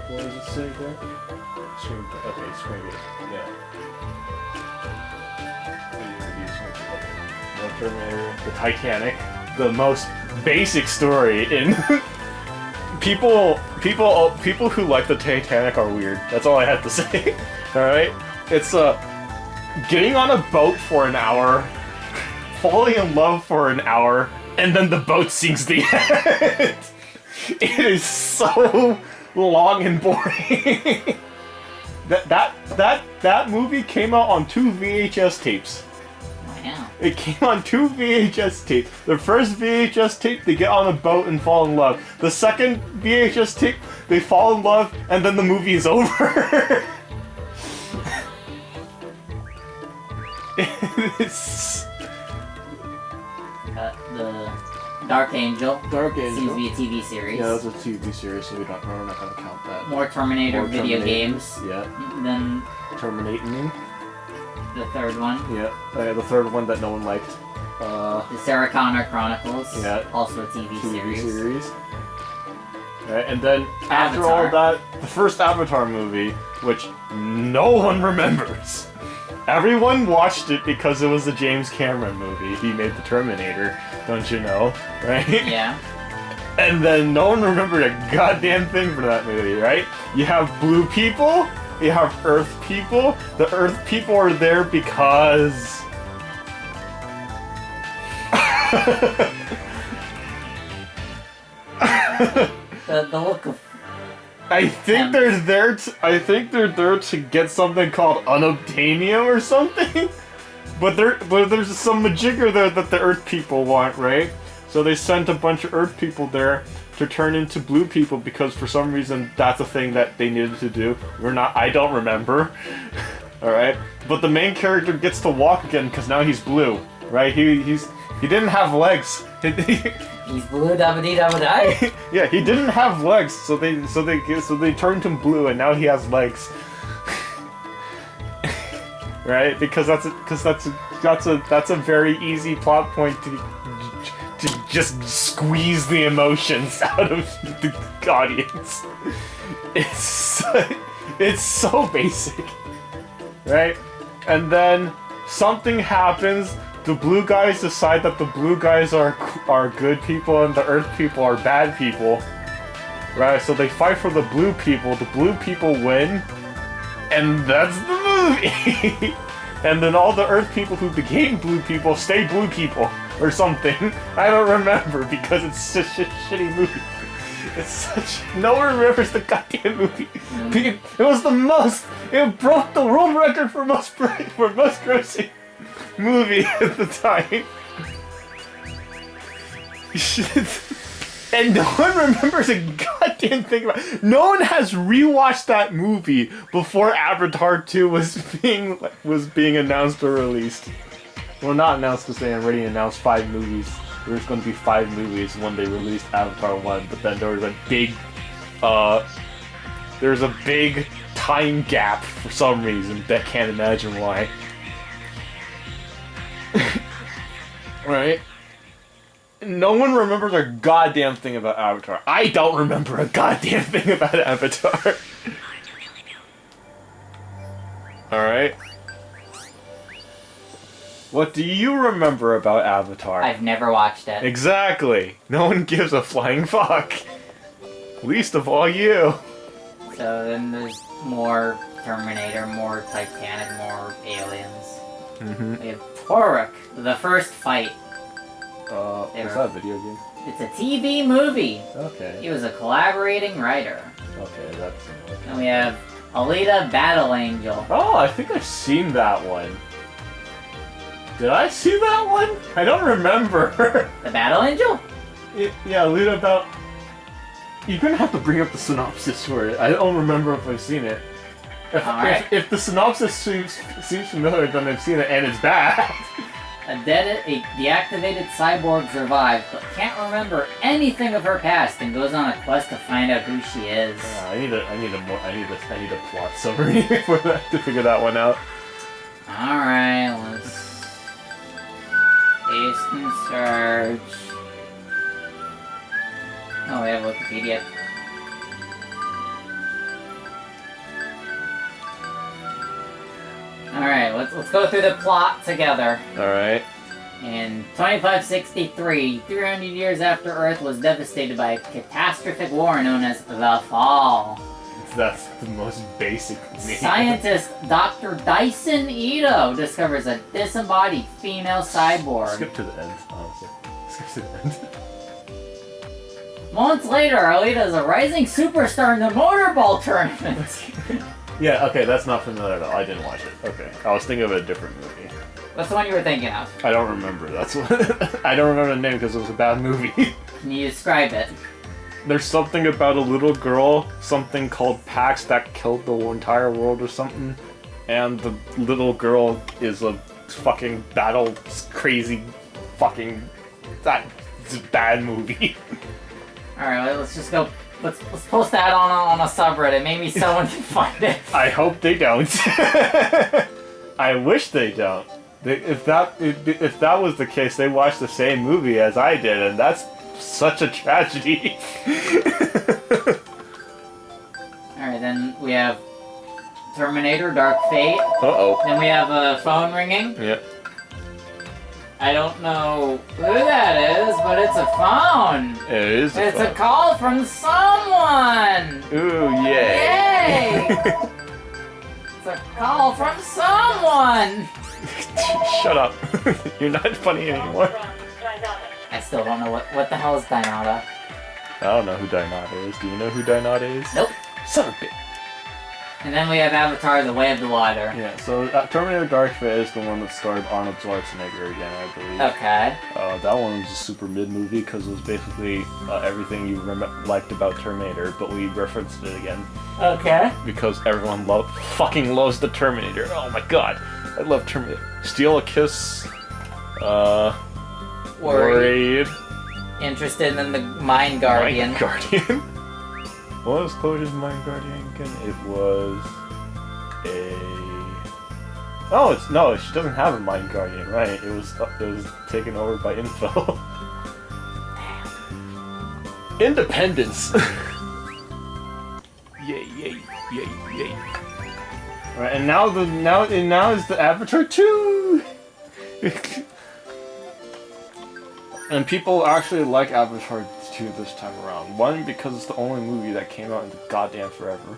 What does it say there? Okay, screenplay. Yeah. More Terminator. The Titanic. The most basic story in... People who like the Titanic are weird. That's all I have to say. Alright? It's, getting on a boat for an hour, falling in love for an hour, and then the boat sinks the end. It is so long and boring. That movie came out on 2 VHS tapes. Wow. It came on 2 VHS tapes. The first VHS tape, they get on a boat and fall in love. The second VHS tape, they fall in love, and then the movie is over. It's... The Dark Angel. Dark Angel. Seems to be a TV series. Yeah, that's a TV series, so we're not gonna count that. More Terminator video games. Yeah. Then Terminating. the third one. Yeah. The third one that no one liked. The Sarah Connor Chronicles. Yeah. Also a TV series. Right, and then after all of that, the first Avatar movie, which no one remembers. Everyone watched it because it was a James Cameron movie. He made the Terminator, don't you know, right? Yeah. And then no one remembered a goddamn thing for that movie, right? You have blue people, you have earth people. The earth people are there because... the look of... I think they're there to get something called unobtainium or something. But there's some majigger there that the Earth people want, right? So they sent a bunch of Earth people there to turn into blue people because for some reason that's a thing that they needed to do. I don't remember. All right, but the main character gets to walk again because now he's blue, right? He didn't have legs. He's blue, dabba-dee-dabba-die. Yeah, he didn't have legs, so they turned him blue, and now he has legs. Right? Because that's a very easy plot point to just squeeze the emotions out of the audience. It's so basic, right? And then something happens. The blue guys decide that the blue guys are good people and the earth people are bad people, right? So they fight for the blue people. The blue people win, and that's the movie. And then all the earth people who became blue people stay blue people or something. I don't remember because it's such a shitty movie. No one remembers the goddamn movie. It broke the world record for most grossing movie at the time. And no one remembers a goddamn thing about it. No one has rewatched that movie before Avatar 2 was being announced or released. Well, not announced because they already announced 5 movies. There was going to be 5 movies when they released Avatar 1, but then there was a big time gap for some reason. I can't imagine why. Right? No one remembers a goddamn thing about Avatar. I don't remember a goddamn thing about Avatar. Alright? What do you remember about Avatar? I've never watched it. Exactly. No one gives a flying fuck. Least of all you. So then there's more Terminator, more Titanic, more aliens. Mm-hmm. We have Toruk, the first fight. Is that a video game? It's a TV movie. Okay. He was a collaborating writer. Okay, that's... And we have Alita Battle Angel. Oh, I think I've seen that one. Did I see that one? I don't remember. The Battle Angel? Yeah, Alita about... You're gonna have to bring up the synopsis for it. I don't remember if I've seen it. If the synopsis seems familiar, then I've seen it and it's bad. A deactivated cyborg survived, but can't remember anything of her past, and goes on a quest to find out who she is. I need a plot summary for that to figure that one out. All right, let's paste and search. Oh, we have Wikipedia. let's go through the plot together. Alright. In 2563, 300 years after Earth was devastated by a catastrophic war known as the Fall. That's the most basic name. Scientist Dr. Dyson Ito discovers a disembodied female cyborg. Skip to the end, honestly. Skip to the end. Months later, Alita is a rising superstar in the motorball tournament. Yeah, okay, that's not familiar at all. I didn't watch it. Okay. I was thinking of a different movie. What's the one you were thinking of? I don't remember. That's what. I don't remember the name because it was a bad movie. Can you describe it? There's something about a little girl, something called Pax that killed the entire world or something, and the little girl is a fucking battle crazy fucking it's a bad movie. Alright, let's just go. Let's post that on a subreddit. Maybe someone can find it. I hope they don't. I wish they don't. If that was the case, they watched the same movie as I did, and that's such a tragedy. Alright, then we have Terminator Dark Fate. Uh-oh. Then we have a phone ringing. Yep. I don't know who that is, but it's a phone. It is a It's phone. a call from someone. Ooh, yay. Yay! It's a call from someone. Shut up. You're not funny anymore. I still don't know what the hell is Dynata. I don't know who Dynata is. Do you know who Dynata is? Nope. Son of a bitch. And then we have Avatar: The Way of the Water. Yeah, so Terminator Dark Fate is the one that starred Arnold Schwarzenegger again, I believe. Okay. That one was a super mid movie because it was basically everything you liked about Terminator, but we referenced it again. Okay. Because everyone fucking loves the Terminator. Oh my god, I love Terminator. Steal a Kiss. Worried. Interested in the Mind Guardian. Mind Guardian. What was Clover's Mind Guardian again? It was a... Oh, no, she doesn't have a Mind Guardian, right? It was taken over by Info. Independence! Yay, yay, yay, yay. Alright, and now is the Avatar 2! And people actually like Avatar 2 this time around. One, because it's the only movie that came out in goddamn forever.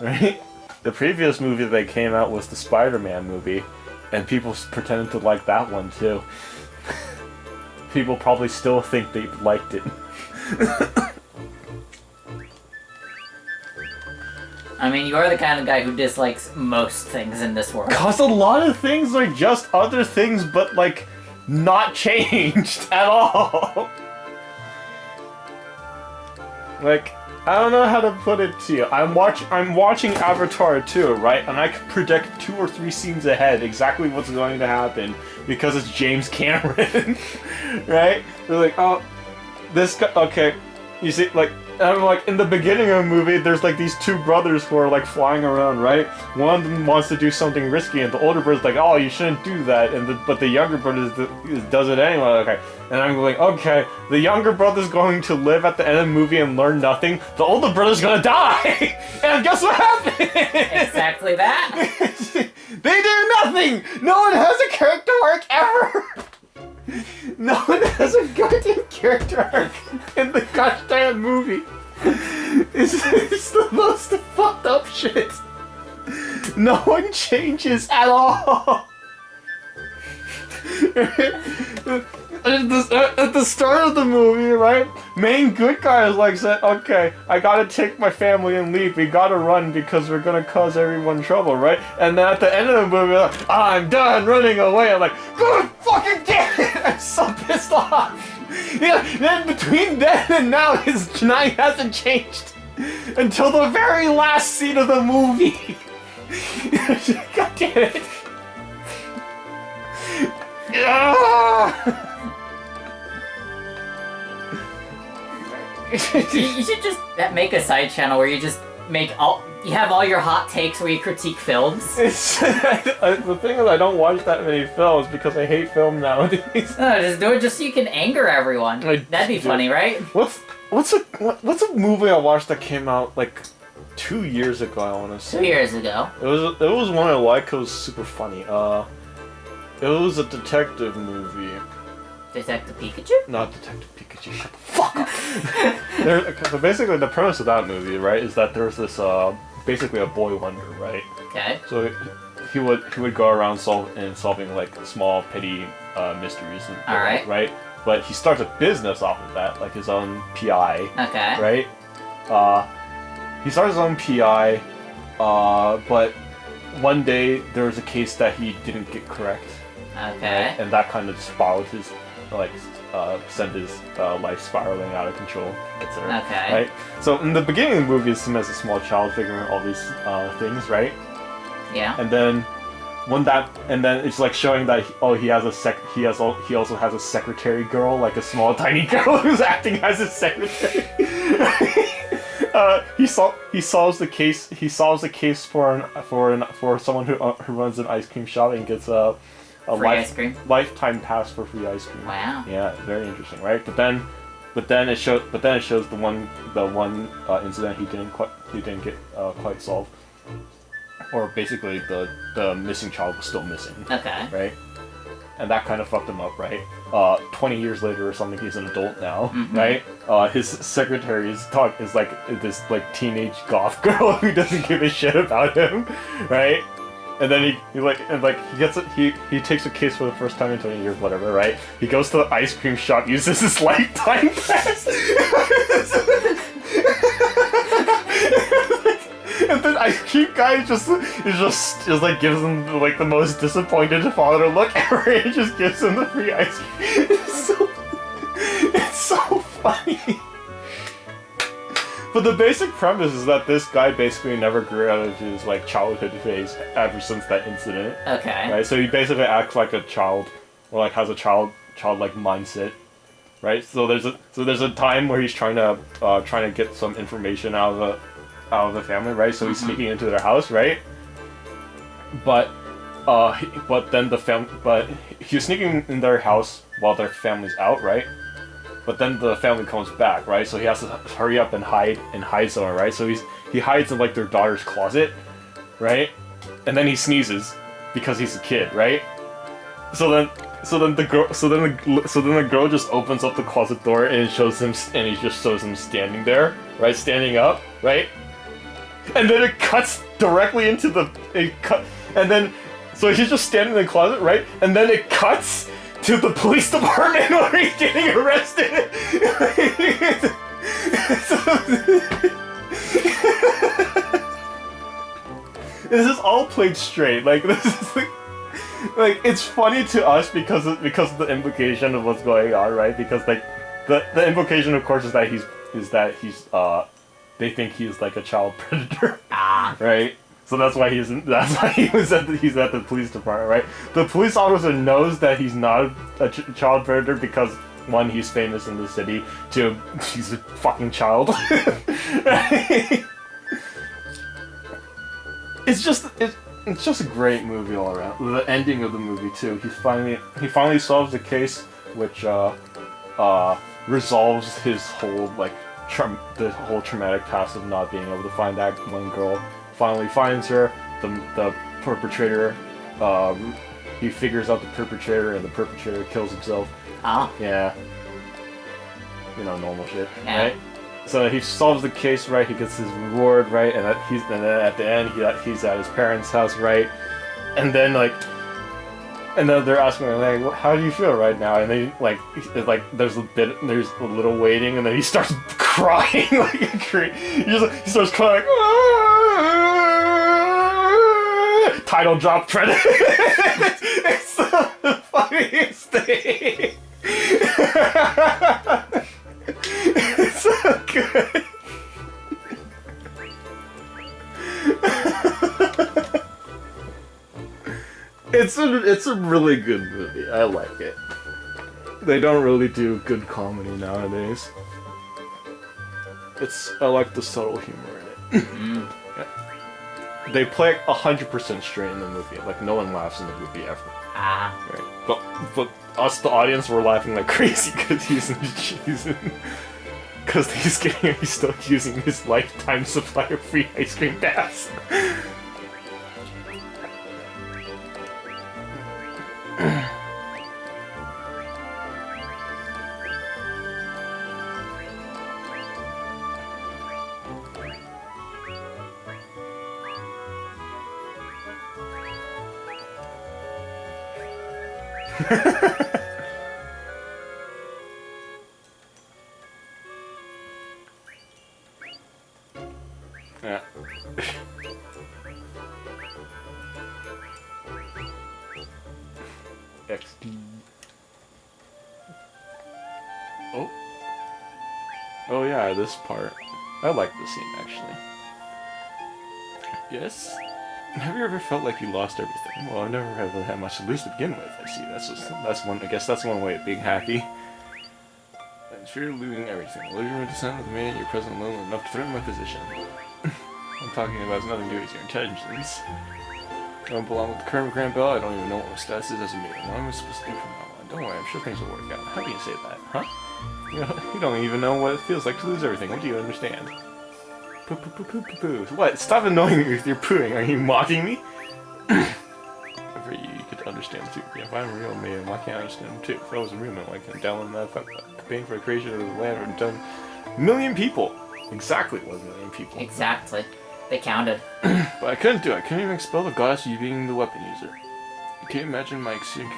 Right? The previous movie that came out was the Spider-Man movie, and people pretended to like that one too. People probably still think they liked it. I mean, you are the kind of guy who dislikes most things in this world. Cause a lot of things are just other things, but like, not changed at all. Like, I don't know how to put it to you. I'm watching Avatar 2, right? And I can predict 2 or 3 scenes ahead exactly what's going to happen because it's James Cameron, right? They're like, oh, this guy. Okay, you see, like. I'm like, in the beginning of the movie, there's like these 2 brothers who are like flying around, right? One of them wants to do something risky, and the older brother's like, oh, you shouldn't do that, but the younger brother does it anyway. Okay, and I'm going, okay, the younger brother's going to live at the end of the movie and learn nothing. The older brother's gonna die, and guess what happened? Exactly that. They do nothing. No one has a character arc ever. No one has a goddamn character arc in the goddamn movie. It's the most fucked up shit. No one changes at all. At the start of the movie, right? Main good guy is like, said, okay, I gotta take my family and leave. We gotta run because we're gonna cause everyone trouble, right? And then at the end of the movie, like, I'm done running away. I'm like, good fucking damn it! I'm so pissed off. Yeah, then between then and now, his night hasn't changed until the very last scene of the movie. God damn it. You should just make a side channel where you just you have all your hot takes where you critique films. The thing is, I don't watch that many films because I hate film nowadays. No, just do it just so you can anger everyone. That'd be funny, right? What's a movie I watched that came out like 2 years ago, I want to say. 2 years ago. It was one I liked. It was super funny. It was a detective movie. Detective Pikachu? Not Detective Pikachu. Shut the fuck up. So basically, the premise of that movie, right, is that there's this basically a boy wonder, right? Okay. So he would go around solving like small petty mysteries, and Alright. right? But he starts a business off of that, like his own PI. Okay. Right? He starts his own PI, but one day there was a case that he didn't get correct. Okay. And that kind of spiraled his, sent his life spiraling out of control, etc. Okay. Right? So in the beginning of the movie, it's him as a small child figuring out all these things, right? Yeah. And then it's like showing that he also has a secretary girl, like a small tiny girl who's acting as his secretary. He solves the case. He solves the case for someone who runs an ice cream shop and gets a ice cream? lifetime pass for free ice cream. Wow. Yeah, very interesting, right? But then it shows the one incident he didn't get quite solved. Or basically, the missing child was still missing. Okay. Right? And that kind of fucked him up, right? 20 years later or something, he's an adult now, right? His secretary is like this like teenage goth girl who doesn't give a shit about him, right? And then he takes a case for the first time in 20 years, whatever, right? He goes to the ice cream shop, uses his lifetime pass. And then ice cream guy just like gives him like the most disappointed father look ever. He just gives him the free ice cream. It's so funny. But the basic premise is that this guy basically never grew out of his like childhood phase ever since that incident. Okay. Right. So he basically acts like a child, or like has a childlike mindset. Right. So there's a time where he's trying to get some information out of the family, right? So he's sneaking into their house, right? But he was sneaking in their house while their family's out, right? But then the family comes back, right? So he has to hurry up and hide somewhere, right? So he hides in like their daughter's closet, right? And then he sneezes because he's a kid, right? So then the girl just opens up the closet door and he just shows him standing there, right? Standing up, right? And then it cuts directly into so he's just standing in the closet, right? And then it cuts to the police department where he's getting arrested. This is all played straight. Like this is like it's funny to us because of the implication of what's going on, right? Because like the implication, of course, is that he's they think he's like a child predator, right? So that's why he's at the police department, right? The police officer knows that he's not a child predator because one, he's famous in the city. Two, he's a fucking child. It's just a great movie all around. The ending of the movie too. He finally solves the case, which resolves his whole like. The whole traumatic past of not being able to find that one girl. Finally finds her. The perpetrator. He figures out the perpetrator, and the perpetrator kills himself. Oh. Yeah. You know, normal shit, yeah. Right? So he solves the case, right? He gets his reward, right? And then at the end, he's at his parents' house, right? And then they're asking him, like, how do you feel right now? And then there's a little waiting, and then he starts crying like a creep. He starts crying like, Aah! Title drop credit. It's the funniest thing. It's so good. It's a really good movie. I like it. They don't really do good comedy nowadays. I like the subtle humor in it. Yeah. They play 100% straight in the movie. Like no one laughs in the movie ever. Right. But us, the audience, were laughing like crazy because he's in. Because he's still using his lifetime supply of free ice cream pass. Yeah. XD. Oh. Oh yeah, this part. I like this scene actually. Yes? Have you ever felt like you lost everything? Well, I've never really had much to lose to begin with. I see. I guess that's one way of being happy. And fear of losing everything. Will you remember the sound of the man you're present alone enough to threaten my position? I'm talking about has nothing to do with your intentions. I don't belong with the current Grand Bell. I don't even know what my status is as a maiden. What am I supposed to do from now on? Don't worry, I'm sure things will work out. How do you say that, huh? You don't even know what it feels like to lose everything. What do you understand? Poo poo poo poo poo poo. What? Stop annoying me with your pooing. Are you mocking me? For you could understand too. Yeah, if I'm a real man, why can't I understand him too? If I was a real man, why can't I download that paying for the creation of the land or done million people? Exactly 1 million people. Exactly. They counted. But I couldn't do it. I couldn't even expel the goddess you being the weapon user. You can't imagine my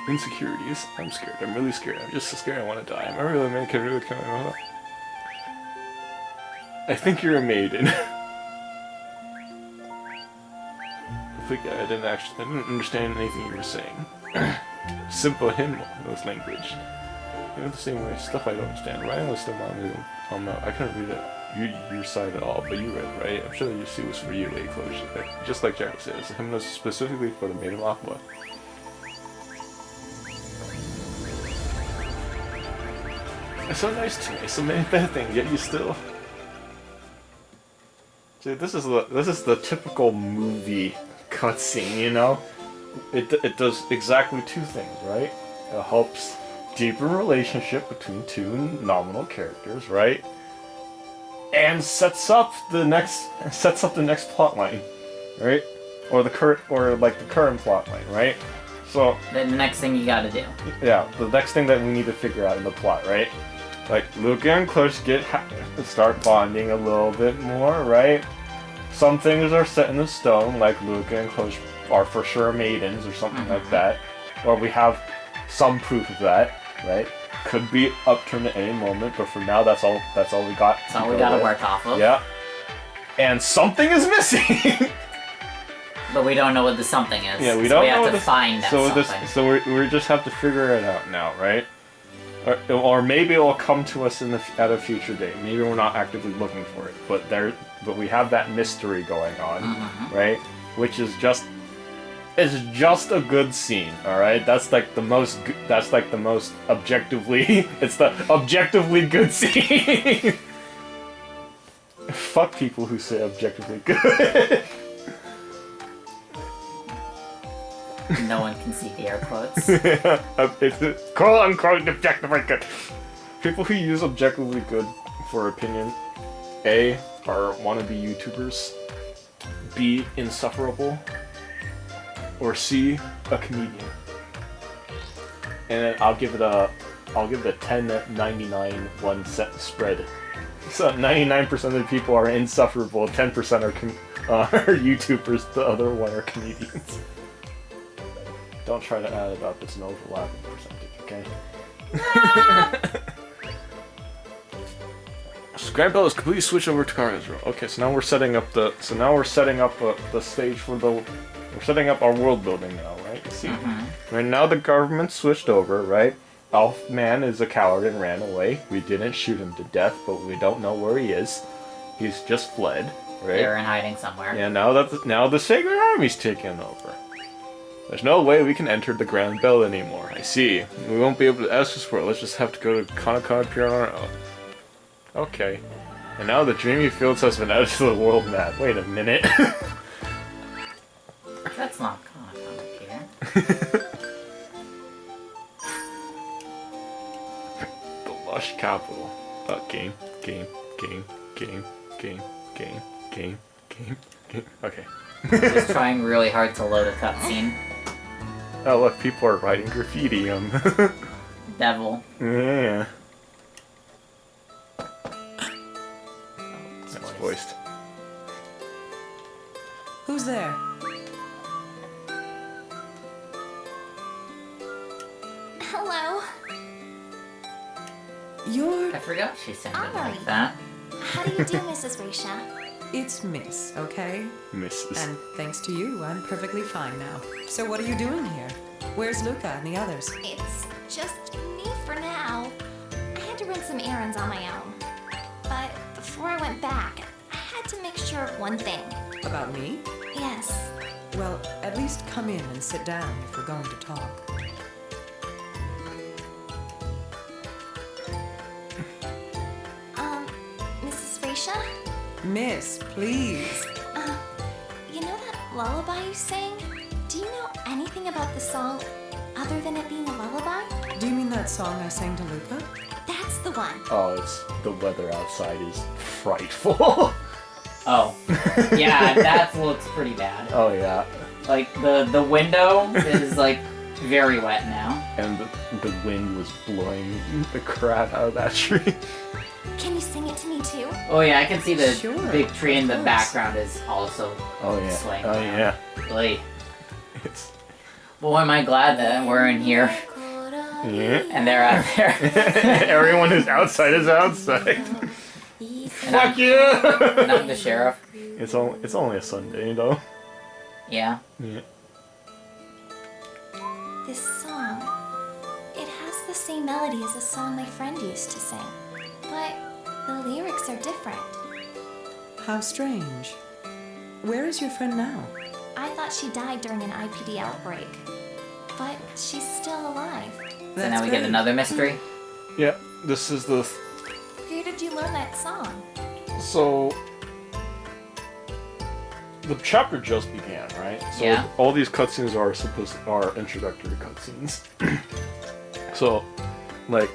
insecurities. I'm scared. I'm really scared. I'm just so scared I want to die. Am I really a man? Can I really come out? I think you're a maiden. I didn't understand anything you were saying. Simple hymnal, knows language. You know the same way, stuff I don't understand. Writing was still I couldn't read it, your side at all, but you read, right? I'm sure that your suit was for you, Lady Closure. Just like Jack says, the hymnal is specifically for the Maiden of Aqua. It's so nice to me, so many bad things, yet you still... See, this is the typical movie cutscene, you know? It does exactly two things, right? It helps deepen relationship between two nominal characters, right? And sets up the next plot line, right? Or the current plot line, right? So The next thing you gotta do. yeah, the next thing that we need to figure out in the plot, right? Like Luca and Clutch start bonding a little bit more, right? Some things are set in stone, like Luca and Clutch are for sure maidens or something like that, or we have some proof of that, right? Could be upturned at any moment, but for now, that's all we got. That's all we gotta work off of. Yeah. And something is missing. But we don't know what the something is. Yeah, we don't know. We have to find that something. So we just have to figure it out now, right? Or maybe it will come to us at a future date. Maybe we're not actively looking for it, but we have that mystery going on, right? Which is just a good scene, all right? That's like the most objectively it's the objectively good scene. Fuck people who say objectively good. No one can see the air quotes. It's quote unquote objectively good. People who use objectively good for opinion, A, are wannabe YouTubers, B, insufferable, or C, a comedian. And then I'll give it a 10-99 1 set spread. So 99% of the people are insufferable, 10% are YouTubers, the other one are comedians. Don't try to add it up, it's an overlapping percentage, okay? So Grand Bell is completely switched over to Car Israel. Okay, so now we're setting up the stage for we're setting up our world building now, right? You see? Right now the government switched over, right? Elfman is a coward and ran away. We didn't shoot him to death, but we don't know where he is. He's just fled, right? They're in hiding somewhere. Yeah, now the Sacred Army's taken over. There's no way we can enter the Grand Bell anymore. I see. We won't be able to access for it. Let's just have to go to Kanakana Pier on our own. Okay. And now the Dreamy Fields has been added to the world map. Wait a minute. That's not Kanakana Pier. The lush capital. Okay. game, game, game, game, game, game, game, game. Okay. Just trying really hard to load a cutscene. Oh look, people are writing graffiti on. Devil. Yeah. Oh, That's voiced. Who's there? Hello. You're... I forgot she sounded Alright. like that. How do you do, Mrs. Risha? It's Miss, okay? Mrs. And thanks to you, I'm perfectly fine now. So what are you doing here? Where's Luca and the others? It's just me for now. I had to run some errands on my own. But before I went back, I had to make sure of one thing. About me? Yes. Well, at least come in and sit down if we're going to talk. Mrs. Risha? Miss, please. You know that lullaby you sang? Do you know anything about the song other than it being a lullaby? Do you mean that song I sang to Luca? That's the one. Oh, it's the weather outside is frightful. Oh. Yeah, that looks pretty bad. Oh yeah. Like, the window is, like, very wet now. And the wind was blowing the crap out of that tree. Can you sing it to me too? Oh yeah, I can see the Sure, big tree in the of course. background is also Oh yeah. swaying Oh around. yeah. Really. It's Boy, am I glad that we're in here yeah. and they're out there. Everyone who's outside is outside. And Fuck you! I'm the sheriff. It's only a Sunday though. Yeah. Yeah. This song, it has the same melody as a song my friend used to sing. But the lyrics are different. How strange. Where is your friend now? I thought she died during an IPD outbreak. But she's still alive. So now we get another mystery. Yeah. This is the Where did you learn that song? so. The chapter just began, right? So Yeah. all these cutscenes are introductory cutscenes. So, like,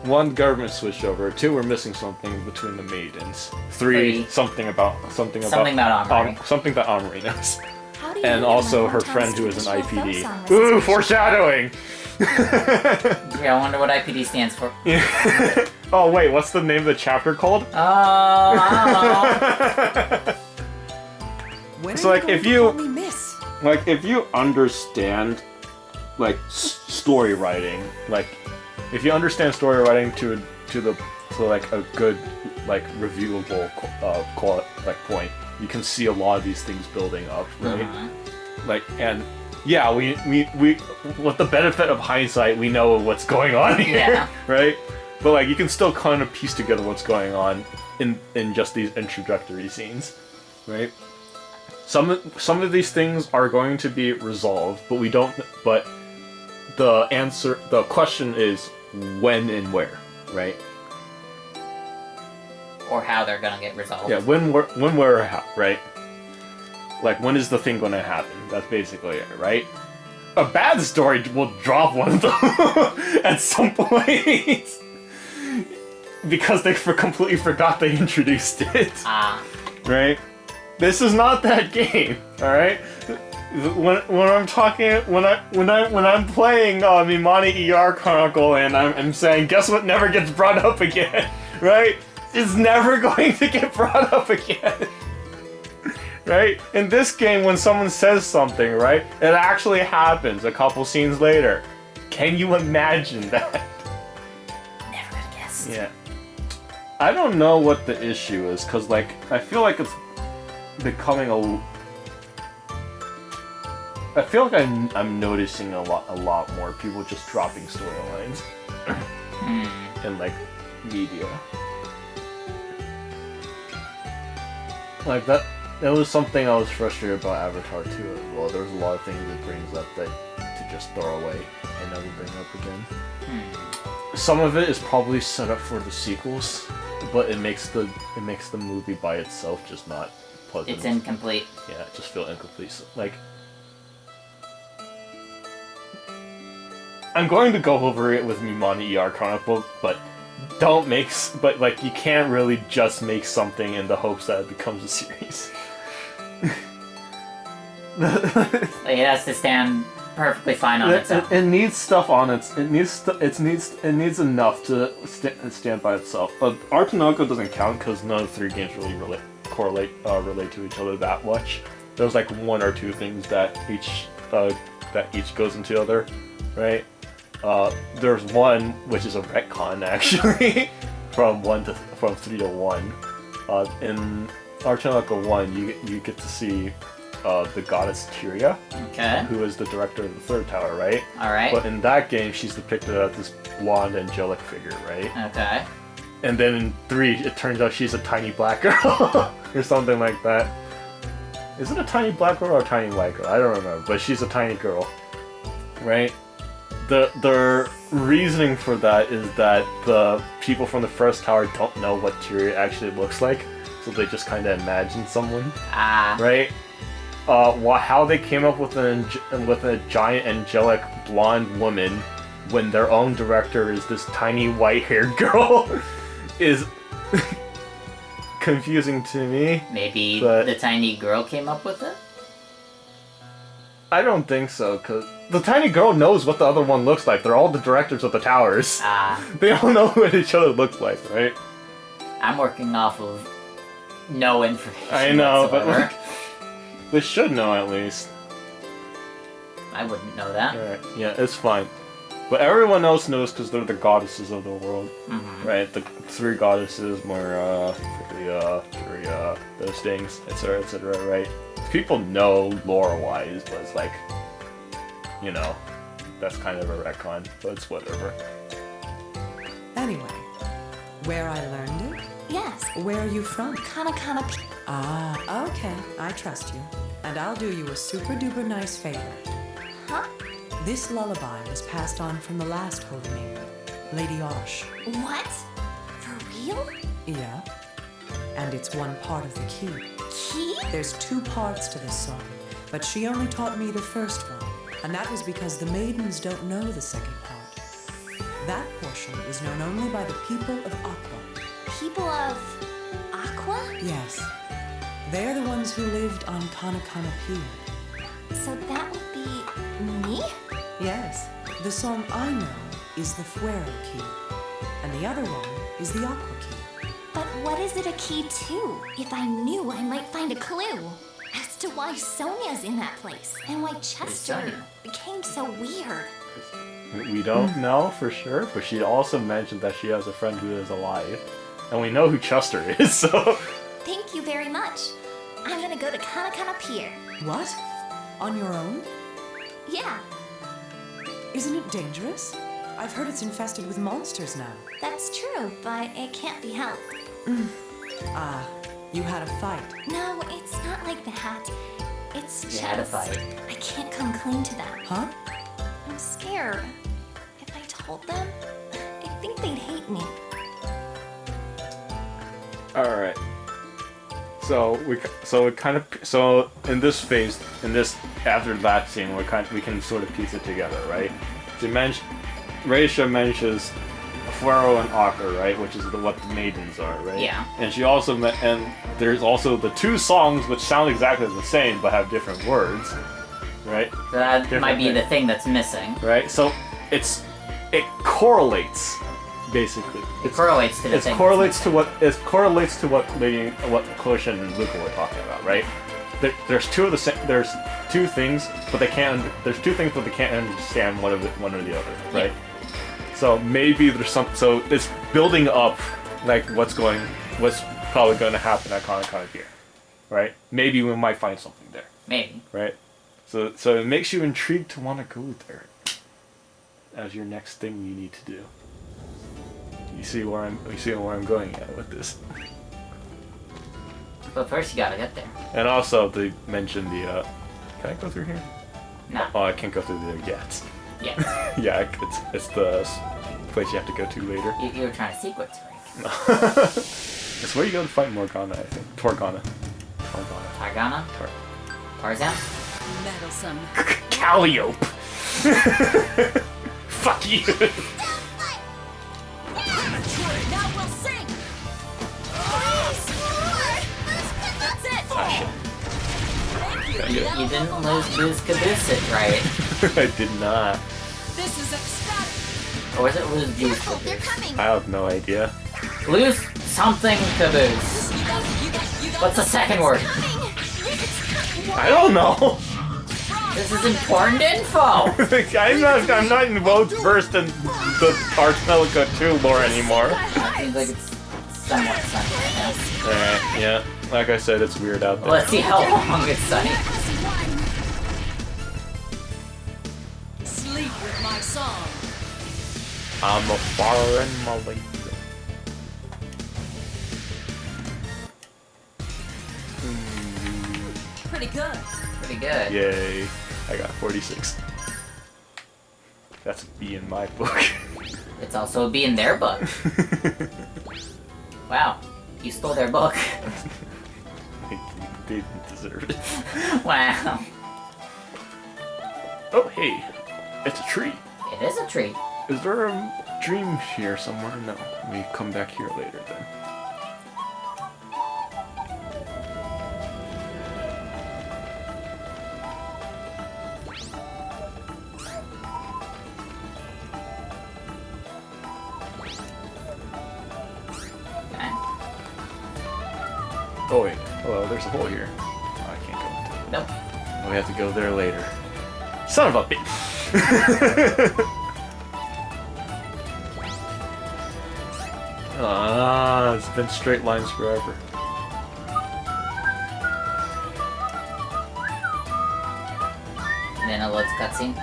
1, government switched over. 2, we're missing something between the maidens. 3, something about Something about Omri. something that Omri knows. How do you And know also my her hometown's friend who is an traditional IPD. folk song, Mrs. Ooh, Risha? foreshadowing! Yeah, I wonder what IPD stands for. Oh wait, what's the name of the chapter called? Oh, When So, are like, going if to you- call me Miss? Like, if you understand, like, story writing, like, if you understand story writing to like a good, like, reviewable point, you can see a lot of these things building up, right? Like, and yeah, we with the benefit of hindsight, we know what's going on here, Yeah. right? But like, you can still kind of piece together what's going on in just these introductory scenes, right? Some of these things are going to be resolved, but we don't. But the question is when and where, right? or how they're gonna get resolved. Yeah, when, where, how, right? Like, when is the thing going to happen? That's basically it, right? A bad story will drop one of them at some point. Because they completely forgot they introduced it. Ah. Right? This is not that game, alright? When I'm talking, when I'm playing Mimani ER Chronicle and I'm saying, guess what never gets brought up again, right? It's never going to get brought up again. Right? In this game, when someone says something, right, it actually happens a couple scenes later. Can you imagine that? Never could have guessed. Yeah. I don't know what the issue is, because, like, I feel like it's becoming I feel like I'm noticing a lot more people just dropping storylines in, like, media. Like, that was something I was frustrated about Avatar 2 as well. There's a lot of things it brings up that to just throw away and never bring up again. Some of it is probably set up for the sequels, but it makes the movie by itself just not pleasant. It's incomplete. Yeah, it just feel incomplete. So, like, I'm going to go over it with Mimani ER Chronicle, but don't make, but like you can't really just make something in the hopes that it becomes a series. Like, it has to stand perfectly fine on its own. It needs stuff on it. It needs enough to stand by itself. But Tonelico doesn't count because none of the 3 games really relate to each other that much. There's like 1 or 2 things that each goes into the other, right? There's one which is a retcon actually, from 3 to 1. In Tonelico 1, you get to see the goddess Tyria, Okay. who is the director of the 3rd tower, right? Alright. But in that game, she's depicted as this blonde angelic figure, right? Okay. And then in 3, it turns out she's a tiny black girl, or something like that. Is it a tiny black girl or a tiny white girl? I don't remember, but she's a tiny girl, right? The reasoning for that is that the people from the 1st tower don't know what Tyria actually looks like, so they just kind of imagine someone, right? How they came up with a giant angelic blonde woman when their own director is this tiny white-haired girl is confusing to me. Maybe but the tiny girl came up with it? I don't think so, because the tiny girl knows what the other one looks like. They're all the directors of the towers. They all know what each other looks like, right? I'm working off of no information. I know, whatsoever. but they should know at least. I wouldn't know that. Right. Yeah, it's fine. But everyone else knows because they're the goddesses of the world, right? The 3 goddesses, Moira, Tyria, those things, etc., right? People know lore-wise, but it's like, you know, that's kind of a retcon, but it's whatever. Anyway, where I learned it? Yes. Where are you from? Kinda. Ah, okay. I trust you. And I'll do you a super duper nice favor. Huh? This lullaby was passed on from the last holy maiden, Lady Osh. What? For real? Yeah. And it's one part of the key. Key? There's 2 parts to this song, but she only taught me the first one, and that was because the maidens don't know the second part. That portion is known only by the people of Aqua. People of Aqua? Yes. They're the ones who lived on Kanakana Pier. So that would be me? Yes. The song I know is the Fuero key, and the other one is the Aqua key. But what is it a key to? If I knew, I might find a clue as to why Sonia's in that place and why Chester Sonia? became so weird. We don't know for sure, but she also mentioned that she has a friend who is alive. And we know who Chester is, so... Thank you very much. I'm gonna go to Kanakana Pier. What? On your own? Yeah, Isn't it dangerous? I've heard it's infested with monsters now. that's true, but it can't be helped. Ah, you had a fight. No, it's not like that. It's just... You had a fight. I can't come clean to them. Huh? I'm scared. If I told them, I think they'd hate me. Alright. So in this phase, after that scene, we can sort of piece it together, right? So Reisha mentions Fuero and Aqua, right, which is what the maidens are, right? Yeah. And she also and there's also the 2 songs which sound exactly the same but have different words, right? That Different might be thing. the thing that's missing. Right. So it correlates. Basically, It correlates to the thing. correlates to what Kosh and Luca were talking about, right? There's 2 of the same. There's 2 things, but they can't. There's 2 things, but they can't understand one or the other, right? So maybe there's some. So it's building up, like what's probably going to happen at Kanakana here, right? Maybe we might find something there, Maybe. right? So it makes you intrigued to want to go there as your next thing you need to do. You see where I'm going at with this. But first you gotta get there. And also they mentioned the can I go through here? No. Oh, I can't go through there yet. Yeah. Yeah, it's the place you have to go to later. You were trying to sequence, right? It's where you go to fight Morgana, I think. Torgana. Targana? Tarzan? Meddlesome. Calliope! Fuck you! You didn't lose Lose Caboose it right. I did not. This is ecstatic. Or was it Lose Goose Careful, they're Caboose? coming. I have no idea. Lose something Caboose. What's the second word? Coming. It's coming. I don't know. This is important info! I'm not well versed in the Tonelico 2 lore anymore. It seems like it's somewhat sunny right now. Alright, yeah. Like I said, it's weird out there. Let's see how long it's sunny. Sleep with my song. I'm a foreign Malay. Pretty good. Pretty good. Yay. I got 46. That's a B in my book. It's also a B in their book. Wow. You stole their book. They didn't deserve it. Wow. Oh, hey. It's a tree. It is a treat. Is there a dream here somewhere? No. We come back here later then. Okay. Oh wait. Hello, there's a hole here. Oh, I can't go into it. Nope. We have to go there later. Son of a bitch! Ah, it's been straight lines forever. And then a loads cutscene.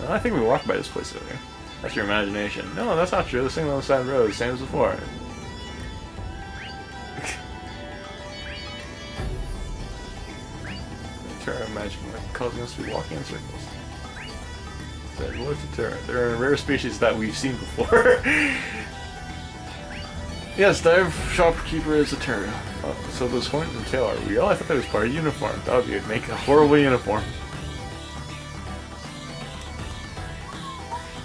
I think we walked by this place earlier. That's your imagination. No, that's not true. The single on the side of the road, same as before. Terra magic causing us to be walking in circles. Said, what's a Terra? They're a rare species that we've seen before. Yes, dive shopkeeper is a Terra. So those horns and tail are real? I thought that was part of uniform. That would make a horrible uniform.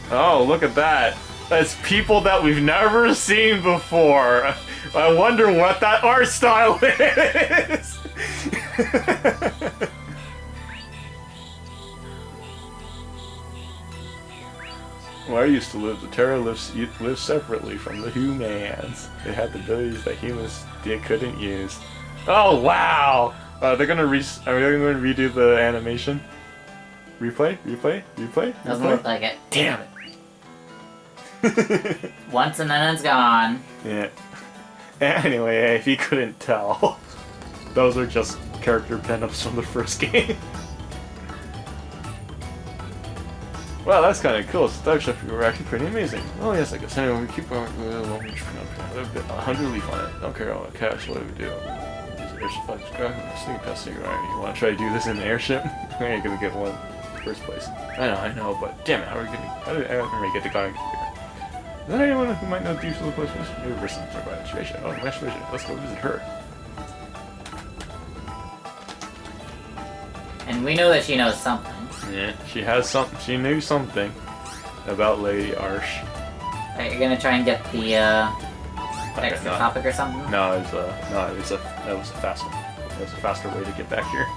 Oh, look at that. That's people that we've never seen before. I wonder what that art style is. Where I used to live, the Terra lived separately from the humans. They had the abilities that humans couldn't use. Oh wow! Are they gonna redo the animation? Replay? Doesn't look like it. Damn it! Once and then it's gone. Yeah. Anyway, if you couldn't tell, those are just character pen-ups from the first game. Wow, that's kind of cool. Dive shop were actually pretty amazing. Oh yes, I guess. Anyway, we keep on. A 100 leaf on it. Don't care about cash. What do we do? Use the airship flight. Sneak past single. Alright, you want to try to do this in the airship? I ain't gonna get one in the first place. I know, but damn it, how are we gonna? How did I get the guy here? Is there anyone who might know the details of the place? Maybe we're some sort of administration. Oh, administration. Let's go visit her. And we know that she knows something. Yeah, she has something. She knew something about Lady Arsh. Right, you're gonna try and get the next topic or something? No, that was a faster. That was a faster way to get back here.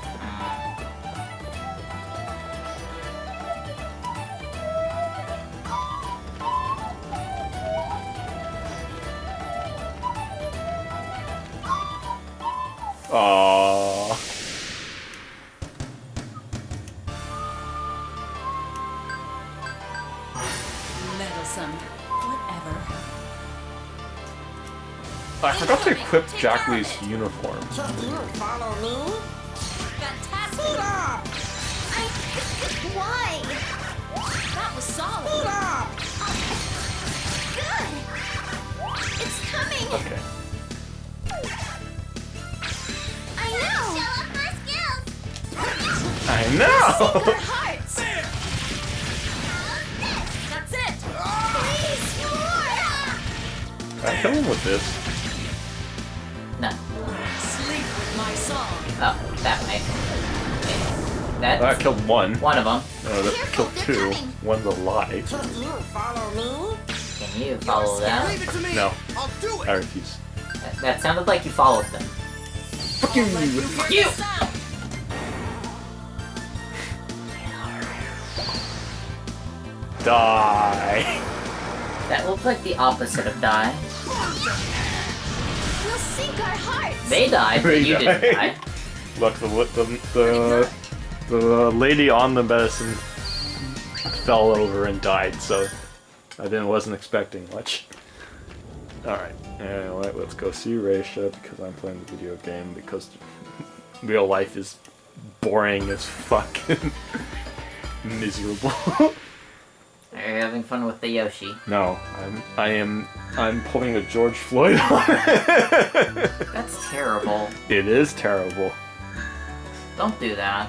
Aww. Meddlesome. Whatever. I forgot to equip Jack Lee's uniform. Follow me. Fantastic. Why? That was solid. Good. It's coming. Okay. I know. Show off my skills. I know! Their hearts. That's it. Please, more. I kill him with this. No. Sleep with my song. Oh, that way. Okay. That's I killed one. one of them. No, that Careful, killed they're two. coming. One's alive. Follow me. Okay, Can you follow them? Leave it to me. No. I'll do it. I refuse. That sounded like you followed them. Fuck you! Fuck you! Die! That looked like the opposite of die. We'll sink our hearts. They died, but They you didn't died. die. Look, the lady on the medicine fell over and died, so I wasn't expecting much. Alright, anyway, let's go see Raisha because I'm playing the video game because real life is boring as fuck and miserable. Are you having fun with the Yoshi? No, I'm pulling a George Floyd on it. That's terrible. It is terrible. Don't do that.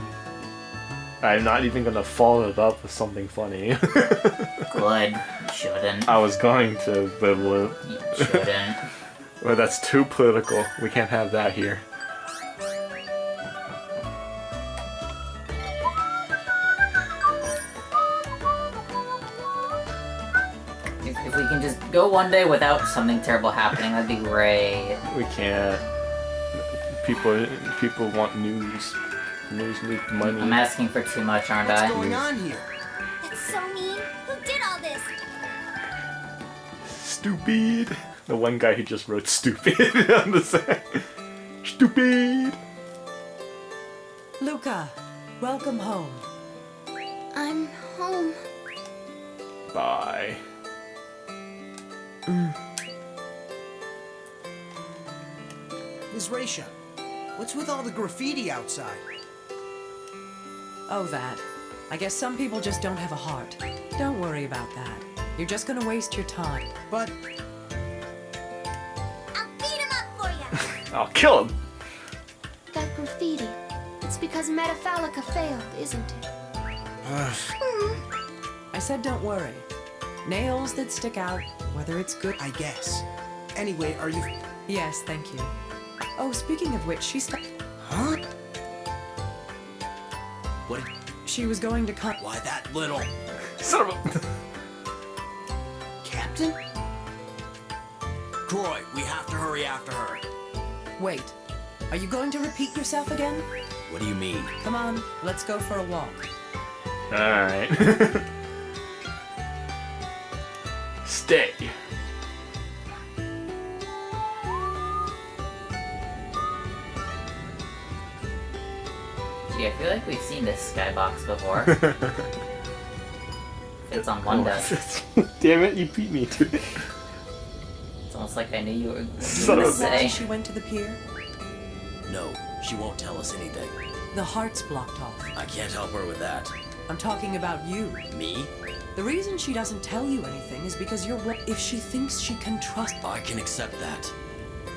I'm not even gonna follow it up with something funny. Good. You shouldn't. I was going to, but You shouldn't. well, that's too political. We can't have that here. If we can just go one day without something terrible happening, that'd be great. We can't. People want news. News need money. I'm asking for too much, aren't What's I? going on here? That's so mean. Who did all this? Stupid. The one guy who just wrote stupid on the side. Stupid. Luca, welcome home. I'm home. Bye. Miss Raisha, what's with all the graffiti outside? Oh, that. I guess some people just don't have a heart. Don't worry about that. You're just gonna waste your time. But I'll beat him up for you. I'll kill him. That graffiti. It's because Metaphallica failed, isn't it? I said don't worry. Nails that stick out, whether it's good... I guess. Anyway, are you... Yes, thank you. Oh, speaking of which, Huh? What? she was going to come... Why that little... Son of a... Captain? Croy, we have to hurry after her. Wait. Are you going to repeat yourself again? What do you mean? Come on, let's go for a walk. Alright. Stay. Gee, I feel like we've seen this skybox before. It's on one desk. Damn it, you beat me to it. It's almost like I knew you were Son going of to a- Why say. she went to the pier? No, she won't tell us anything. The heart's blocked off. I can't help her with that. I'm talking about you. Me? The reason she doesn't tell you anything is because you're what if she thinks she can trust. I can accept that.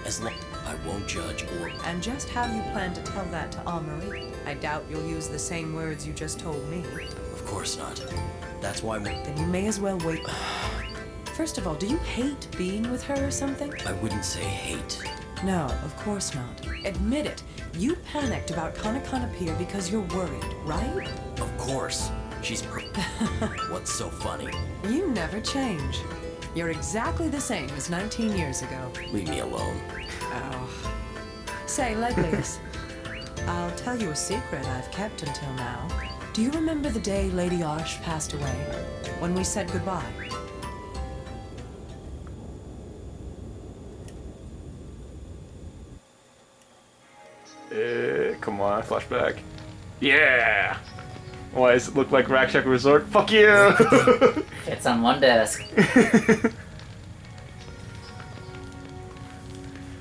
As long I won't judge or... And just how you plan to tell that to Anne-Marie? I doubt you'll use the same words you just told me. Of course not. That's why Then you may as well wait. First of all, do you hate being with her or something? I wouldn't say hate. No, of course not. Admit it. You panicked about Kanakana Pier because you're worried, right? Of course. She's What's so funny? You never change. You're exactly the same as 19 years ago. Leave me alone. Oh. Say, Leglius, I'll tell you a secret I've kept until now. Do you remember the day Lady Arsh passed away? When we said goodbye? Come on, flashback. Yeah! Why does it look like Rakshak Resort? Fuck you! It's on one desk.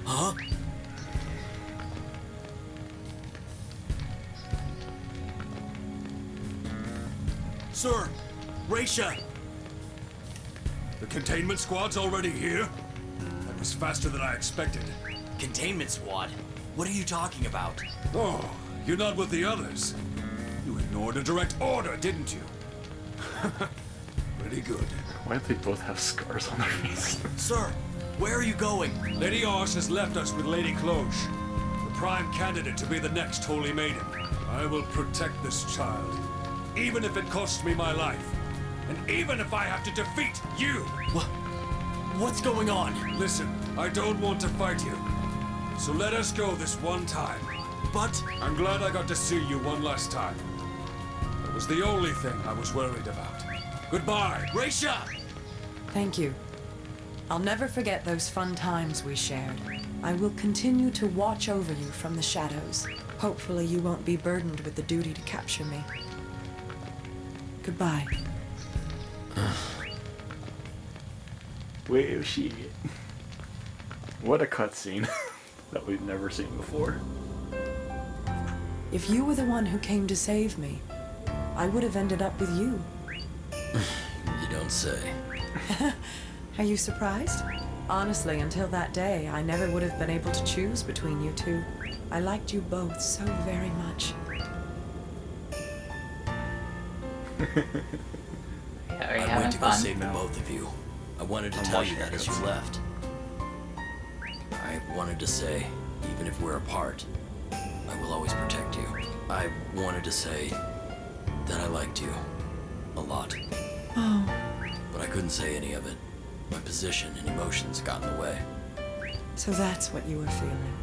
Huh? Sir, Raisha! The containment squad's already here? That was faster than I expected. Containment squad? What are you talking about? Oh, you're not with the others. You ignored a direct order, didn't you? Pretty good. Why do they both have scars on their faces? Sir, where are you going? Lady Arsh has left us with Lady Cloche, the prime candidate to be the next Holy Maiden. I will protect this child, even if it costs me my life. And even if I have to defeat you! What's going on? Listen, I don't want to fight you. So let us go this one time. But I'm glad I got to see you one last time. It was the only thing I was worried about. Goodbye. Raisha! Thank you. I'll never forget those fun times we shared. I will continue to watch over you from the shadows. Hopefully you won't be burdened with the duty to capture me. Goodbye. Wait, shit. What a cutscene that we've never seen before. If you were the one who came to save me, I would have ended up with you. You don't say. Are you surprised? Honestly, until that day, I never would have been able to choose between you two. I liked you both so very much. Yeah, are you I having went to go fun? save the both of you. I wanted to tell you that as you left. I wanted to say, even if we're apart, I will always protect you. I wanted to say that I liked you a lot. Oh, But I couldn't say any of it. My position and emotions got in the way. so that's what you were feeling.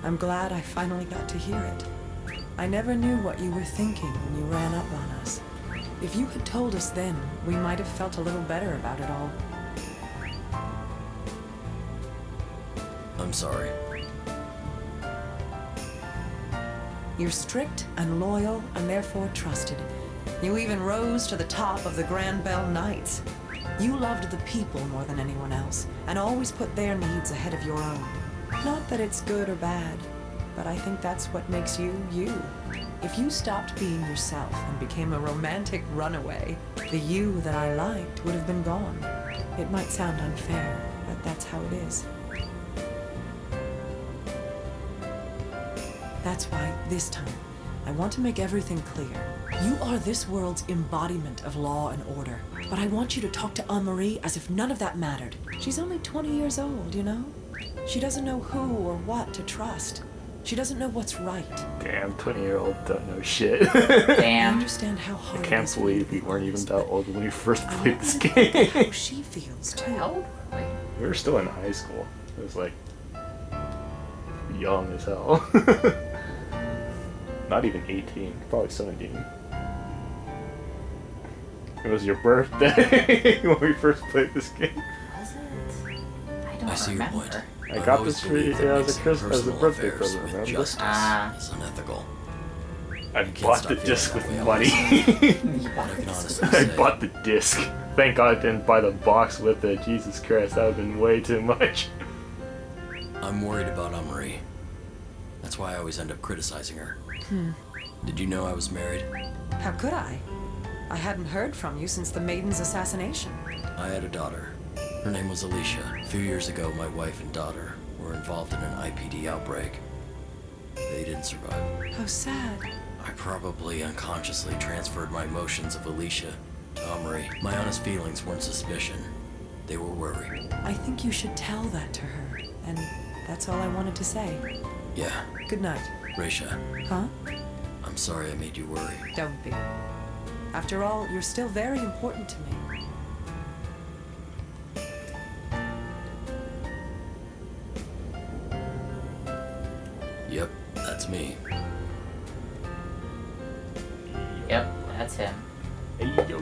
I'm glad I finally got to hear it. I never knew what you were thinking when you ran up on us. If you had told us then, we might have felt a little better about it all. I'm sorry. You're strict and loyal and therefore trusted. You even rose to the top of the Grand Bell Knights. You loved the people more than anyone else, and always put their needs ahead of your own. Not that it's good or bad, but I think that's what makes you, you. If you stopped being yourself and became a romantic runaway, the you that I liked would have been gone. It might sound unfair, but that's how it is. That's why, this time, I want to make everything clear. You are this world's embodiment of law and order, but I want you to talk to Anne-Marie as if none of that mattered. She's only 20 years old, you know? She doesn't know who or what to trust. She doesn't know what's right. Damn, 20-year-old don't know shit. I Damn. understand how hard I it can't is for believe you we weren't even people, that old when we first but I played want this you to think game. how she feels too. How old? Like, We were still in high school. It was like young as hell. Not even 18, probably 17. It was your birthday when we first played this game. was it? I don't I see your remember. point. I I've got always this for you believed that as a mixing Christmas, as a personal birthday affairs present, with remember? justice Ah. is unethical. I can't bought stop the feeling disc that with way money. But I can honestly I say, bought the disc. Thank God I didn't buy the box with it. Jesus Christ, that would have been way too much. I'm worried about Anne-Marie. That's why I always end up criticizing her. Did you know I was married? How could I? I hadn't heard from you since the maiden's assassination. I had a daughter. Her name was Alicia. A few years ago, my wife and daughter were involved in an IPD outbreak. They didn't survive. How sad. I probably unconsciously transferred my emotions of Alicia to Anne-Marie. My honest feelings weren't suspicion. They were worry. I think you should tell that to her, and that's all I wanted to say. Yeah, Good night. Raisha, Huh? I'm sorry I made you worry. Don't be. After all, you're still very important to me. Yep, that's me. Yep, that's him. Hey yo.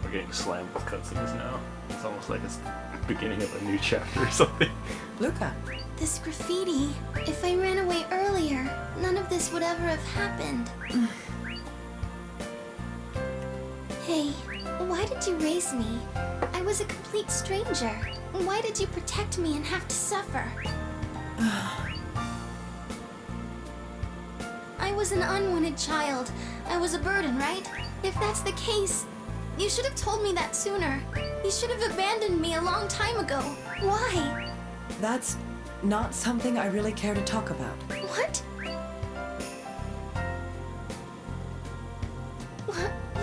We're getting slammed with cutscenes now. It's almost like it's the beginning of a new chapter or something. Luca, This graffiti. If I ran away earlier, none of this would ever have happened. Hey, why did you raise me? I was a complete stranger. Why did you protect me and have to suffer? I was an unwanted child. I was a burden, right? If that's the case, you should have told me that sooner. You should have abandoned me a long time ago. Why? that's not something I really care to talk about. What?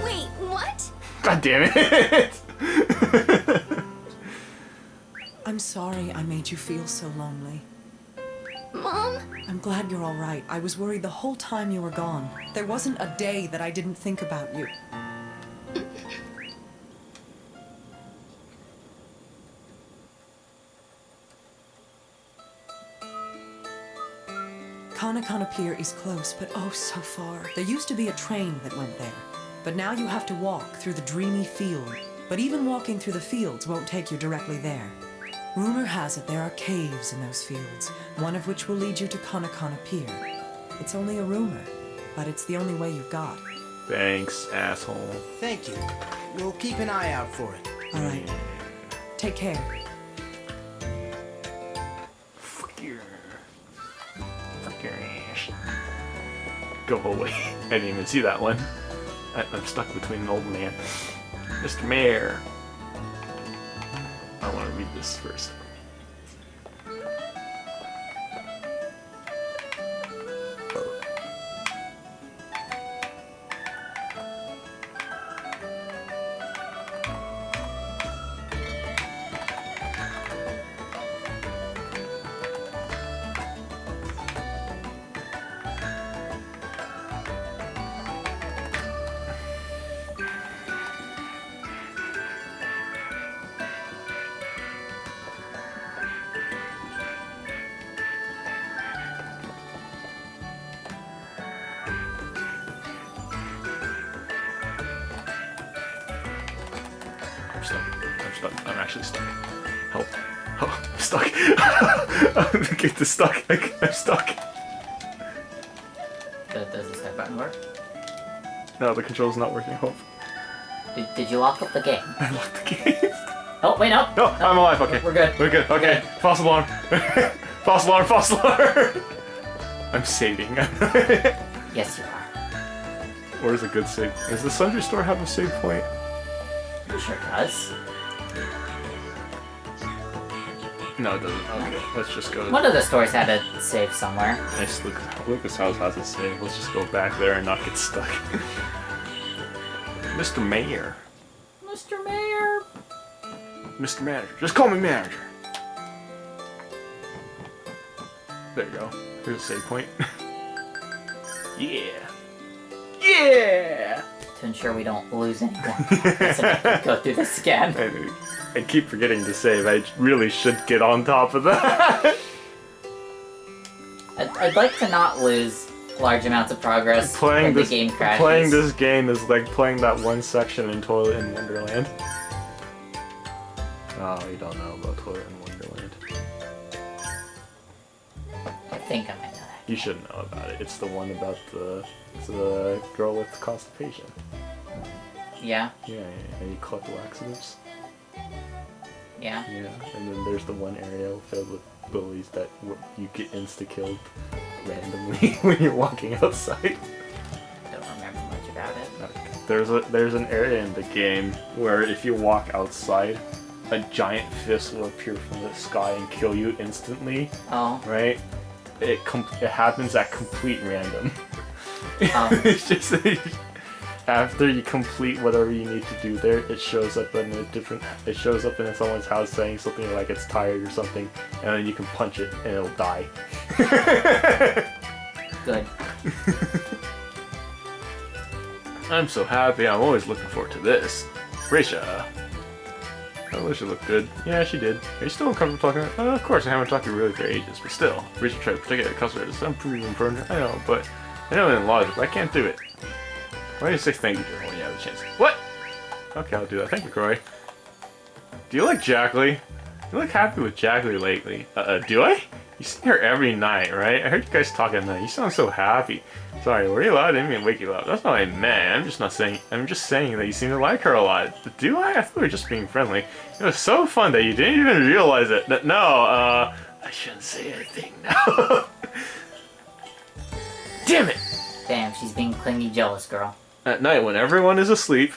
Wait, what? God damn it! I'm sorry I made you feel so lonely. Mom? I'm glad you're all right. I was worried the whole time you were gone. There wasn't a day that I didn't think about you. Kanakana Pier is close, but oh so far. There used to be a train that went there, but now you have to walk through the dreamy field. But even walking through the fields won't take you directly there. Rumor has it there are caves in those fields, one of which will lead you to Kanakana Pier. It's only a rumor, but it's the only way you've got. Thanks, asshole. Thank you. We'll keep an eye out for it. All right. Take care. Fuck your ass. Go away. I didn't even see that one. I'm stuck between an old man. Mr. Mayor. I want to read this first. I'm actually stuck. Help. Oh, I'm stuck. I'm get this stuck. I'm stuck. Does the step button work? No, the control's not working. Hope. Did you lock up the game? I locked the game. Oh, wait, no. No, I'm alive. Okay. We're good. We're good. Okay. False alarm. False alarm. False alarm. I'm saving. Yes, you are. Where's a good save? Does the Sundry Store have a save point? It sure does. No, it doesn't. Okay, let's just go. One of the stores had a save somewhere. Nice. Lucas House has a save. Let's just go back there and not get stuck. Mr. Mayor. Mr. Mayor. Mr. Manager. Just call me Manager. There you go. Here's a save point. Yeah. Yeah! To ensure we don't lose anyone. Let's go through this again. I keep forgetting to save. I really should get on top of that. I'd like to not lose large amounts of progress when the game crashes. Playing this game is like playing that one section in Toilet in Wonderland. Oh, you don't know about Toilet in Wonderland. I think I might know that. You should know about it. It's the one about the girl with constipation. Yeah? Yeah, and you collect laxatives. Yeah? Yeah, and then there's the one area filled with bullies that you get insta-killed randomly when you're walking outside. Don't remember much about it. There's an area in the game where if you walk outside, a giant fist will appear from the sky and kill you instantly. Oh. Right? It happens at complete random. Oh. It's just after you complete whatever you need to do there, it shows up in someone's house saying something like it's tired or something, and then you can punch it and it'll die. Good. I'm so happy. I'm always looking forward to this. Risha. Oh, Alicia looked good. Yeah, she did. Are you still uncomfortable talking? Of course, I haven't talked to you really for ages, but still. Risha tried to protect her customers. I'm pretty important. I know, but I know in logic, I can't do it. Why don't you say thank you to her when you have the chance? What? Okay, I'll do that. Thank you, Croy. Do you like Jackley? You look happy with Jackley lately. Do I? You see her every night, right? I heard you guys talking at night. You sound so happy. Sorry, were you loud? I didn't mean to wake you up. That's not what I meant. I'm just saying that you seem to like her a lot. Do I? I thought we were just being friendly. It was so fun that you didn't even realize it. No, I shouldn't say anything now. Damn it! Damn, she's being clingy jealous, girl. At night, when everyone is asleep.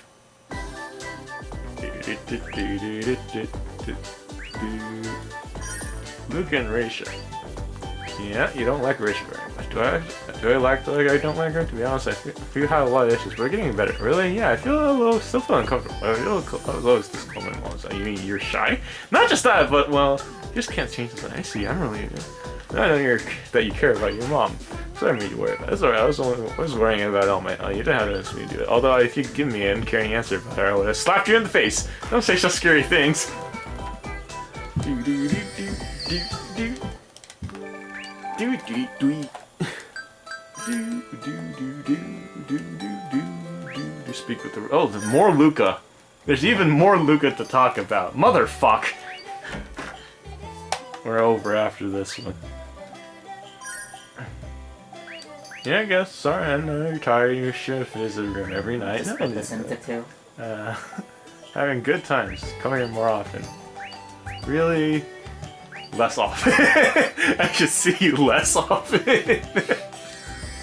Luke and Raisha. Yeah, you don't like Raisha very much. Do I like I don't like her? To be honest, I feel had a lot of issues. We're getting better. Really? Yeah, I feel still feel uncomfortable. I feel a little discomfort. You mean you're shy? Not just that, but well, you just can't change this. I see. I'm really. I know that you care about your mom. So I made you worry about it. That's alright. I was worrying about it on my own. You didn't have to ask me to do it. Although if you give me an uncaring answer about her, I would have slapped you in the face. Don't say such scary things. Do do do do do do do do do. Speak with the. Oh, there's more Luca. There's even more Luca to talk about. Motherfuck. We're over after this one. Yeah, I guess. Sorry, I know you're tired. You should visit her every night. Just put this into 2. Having good times. Come here more often. Really? Less often. I should see you less often.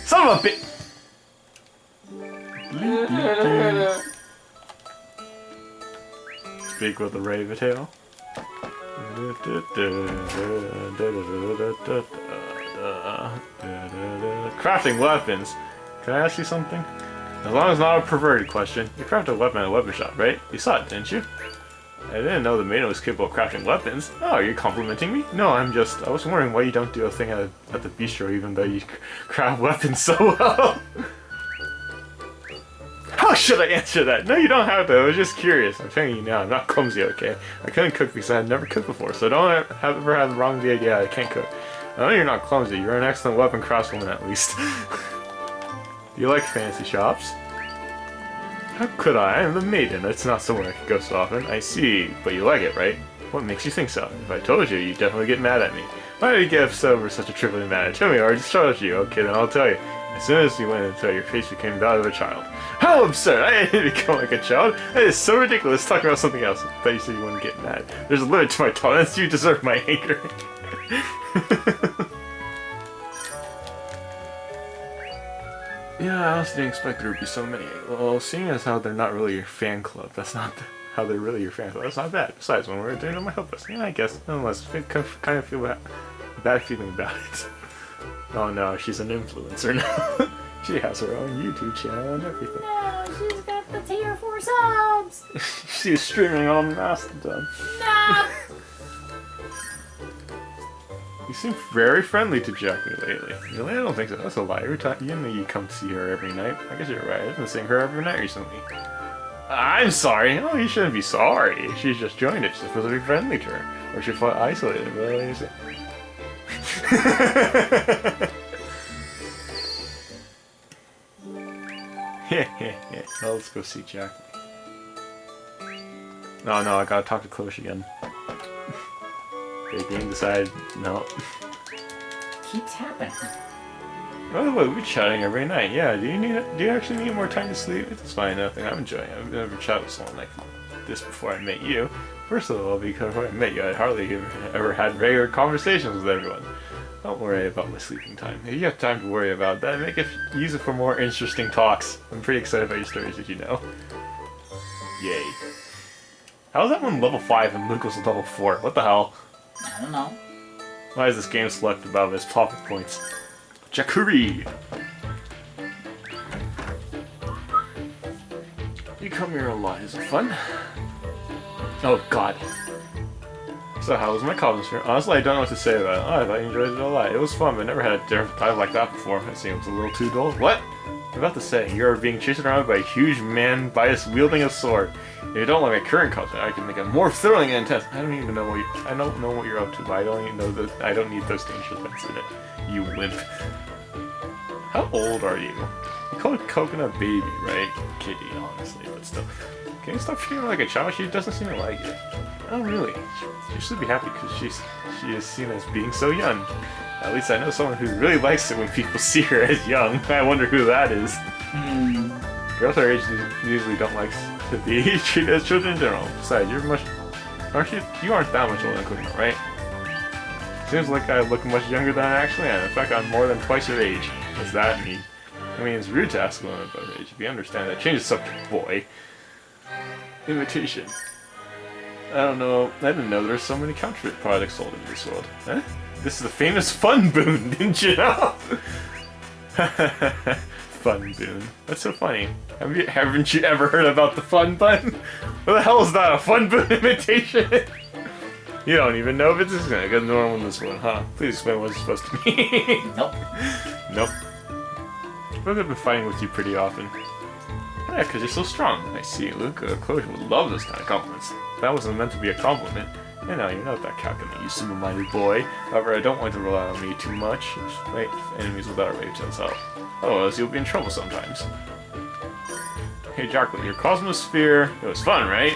Son of a bitch! Speak with the raven tail. Crafting weapons. Can I ask you something? As long as it's not a perverted question, you crafted a weapon at a weapon shop, right? You saw it, didn't you? I didn't know the maiden was capable of crafting weapons. Oh, are you complimenting me? No, I was wondering why you don't do a thing at the bistro even though you craft weapons so well. How should I answer that? No, you don't have to. I was just curious. I'm telling you now, I'm not clumsy, okay? I couldn't cook because I had never cooked before, so don't ever have the wrong idea I can't cook. I know you're not clumsy. You're an excellent weapon craftswoman, at least. Do you like fancy shops? How could I? I'm the maiden. It's not somewhere I can go so often. I see. But you like it, right? What makes you think so? If I told you, you'd definitely get mad at me. Why did you get upset over such a trivial matter? Tell me, or I just told you. Okay, then I'll tell you. As soon as you went into your face became that of a child. How absurd! I didn't become like a child. That is so ridiculous. Talk about something else. I thought you said you wouldn't get mad. There's a limit to my tolerance. You deserve my anger. Yeah, I also didn't expect there would be so many. Well, seeing as how they're not really your fan club, that's not how they're really your fan club. That's not bad. Besides, when we were doing it, my help us. Yeah, I guess. Nonetheless, I kind of feel bad feeling about it. Oh no, she's an influencer now. She has her own YouTube channel and everything. No, she's got the tier 4 subs. She's streaming on Mastodon. No. You seem very friendly to Jackie lately. Really? I don't think so. That's a lie. Every time you come to see her every night. I guess you're right. I've been seeing her every night recently. I'm sorry. No, you shouldn't be sorry. She's just joined it. She's supposed to be friendly to her. Or she felt isolated. Really? Yeah. Well, let's go see Jackie. No, I gotta talk to Klosh again. Baking decided no. Keeps happening. By the way, we're chatting every night. Yeah, do you actually need more time to sleep? It's fine, nothing. I'm enjoying it. I've never chatted with someone like this before I met you. First of all, because before I met you, I hardly ever had regular conversations with everyone. Don't worry about my sleeping time. If you have time to worry about that, use it for more interesting talks. I'm pretty excited about your stories, as you know. Yay. How is that one level 5 and Luke was level 4? What the hell? I don't know. Why is this game selected above his profit points? Jakuri! You come here a lot. Is it fun? Oh god. So how was my cosmosphere? Honestly, I don't know what to say about it. Oh, I thought you enjoyed it a lot. It was fun, but I never had a different time like that before. It seems a little too dull. What? I'm about to say, you're being chased around by a huge man wielding a sword. If you don't like my current cosplay, I can make it more thrilling and intense. I don't know what you're up to, but I don't even know that I don't need those danger events in it. You wimp. How old are you? You call it Coconut Baby, right? Kitty, honestly, but still. Can you stop treating her like a child? She doesn't seem to like it. Oh, really? She should be happy because she is seen as being so young. At least I know someone who really likes it when people see her as young. I wonder who that is. Girls our age usually don't like to be treated as children in general. Besides, you aren't that much older than Coconut, right? Seems like I look much younger than I actually am. In fact, I'm more than twice your age. What's that mean? I mean, it's rude to ask a woman about her age. If you understand that, change the subject, boy. Invitation. I don't know. I didn't know there were so many counterfeit products sold in this world. Huh? This is the famous Fun Boon, didn't you know? Fun Boon. That's so funny. Haven't you ever heard about the Fun Bun? What the hell is that? A Fun Boon imitation? You don't even know if it's gonna get normal in this one, huh? Please explain what it's supposed to be. Nope. Nope. I feel like I've been fighting with you pretty often. Yeah, because you're so strong. I see, Luke. Chloe would love this kind of compliments. That wasn't meant to be a compliment. You know, you're not that calculating, you simple-minded boy. However, I don't want to rely on me too much. Fight enemies without rage, that's all. Otherwise, you'll be in trouble sometimes. Hey, Jacqueline, your cosmosphere. It was fun, right?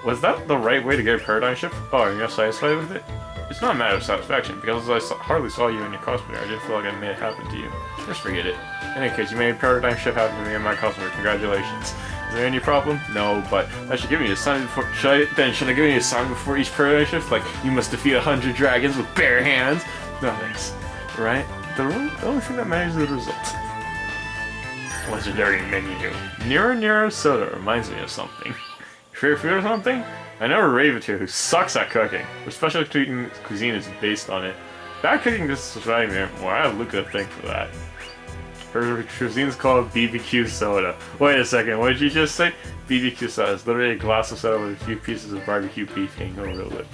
Was that the right way to get a paradigm shift? Oh, are you not satisfied with it? It's not a matter of satisfaction, because I hardly saw you in your cosmosphere. I didn't feel like I made it happen to you. Just forget it. In any case, you made a paradigm shift happen to me in my cosmosphere. Congratulations. Is there any problem? No, but I should give you a sign before. Should I give you a sign before each paradigm shift? Like, you must defeat 100 dragons with bare hands? No thanks. Right? The only thing that matters is the result. Legendary menu. Nero soda reminds me of something. Favorite food or something? I know a Raveteer who sucks at cooking. Her special cuisine is based on it. Bad cooking just surviving there. Well, I have to look at a thing for that. Her cuisine is called BBQ soda. Wait a second, what did you just say? BBQ soda is literally a glass of soda with a few pieces of barbecue beef hanging over the lip.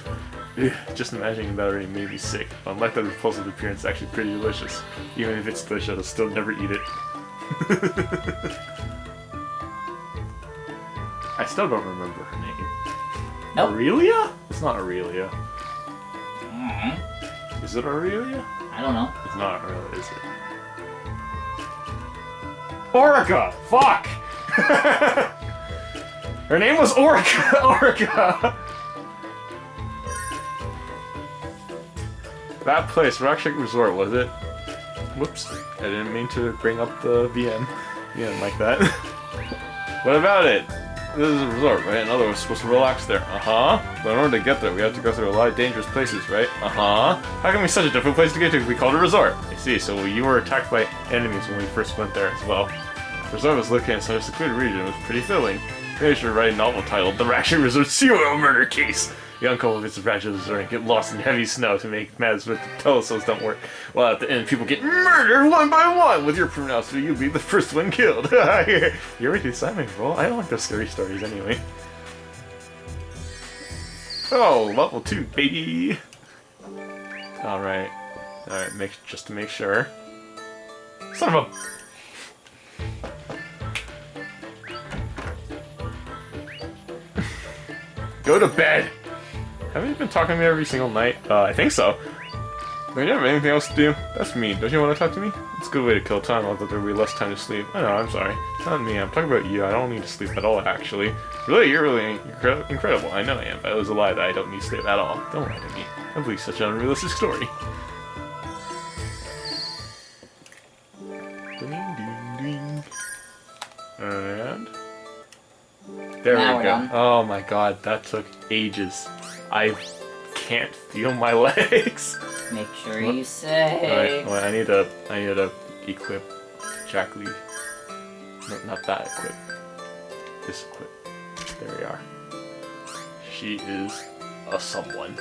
Ugh, just imagining that already made me sick. Unlike that repulsive appearance, it's actually pretty delicious. Even if it's delicious, I'll still never eat it. I still don't remember her name. Nope. Aurelia? It's not Aurelia. Mm-hmm. Is it Aurelia? I don't know. It's not Aurelia, is it? Orica! Fuck! Her name was Orica! Orica! That place, Rockshake Resort, was it? Whoops. I didn't mean to bring up the VN. VN like that. What about it? This is a resort, right? In other words, we're supposed to relax there. Uh-huh. But in order to get there, we have to go through a lot of dangerous places, right? Uh-huh. How can we such a different place to get to if we called it a resort? I see, so you were attacked by enemies when we first went there as well. The resort was located in such a secluded region. It was pretty thrilling. Maybe I should write a novel titled The Rockshake Resort Serial Murder Case. A young couple visits Ratchet Resort and get lost in heavy snow to make matters with the telescopes don't work. Well, at the end, people get murdered one by one. With your pronouncement, you'll be the first one killed. You're ready to sign my role? I don't like those scary stories anyway. Oh, level 2, baby. Alright. Alright, just to make sure. Son of a... Go to bed! Haven't you been talking to me every single night? I think so. Don't you have anything else to do? That's mean. Don't you want to talk to me? It's a good way to kill time, although there'll be less time to sleep. I know, I'm sorry. It's not me, I'm talking about you. I don't need to sleep at all, actually. Really, you're really incredible. I know I am, but it was a lie that I don't need sleep at all. Don't lie to me. I believe such an unrealistic story. And... there Now we go. we're done. Oh my god, that took ages. I can't feel my legs. Make sure you say. Alright, well, I need to equip Jacqueline. No, not that equip. This equip. There we are. She is a someone.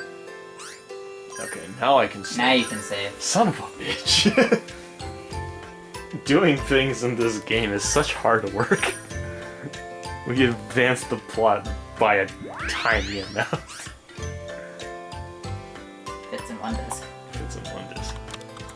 Okay, now I can save. Now you can save. Son of a bitch. Doing things in this game is such hard work. We advance the plot by a tiny amount.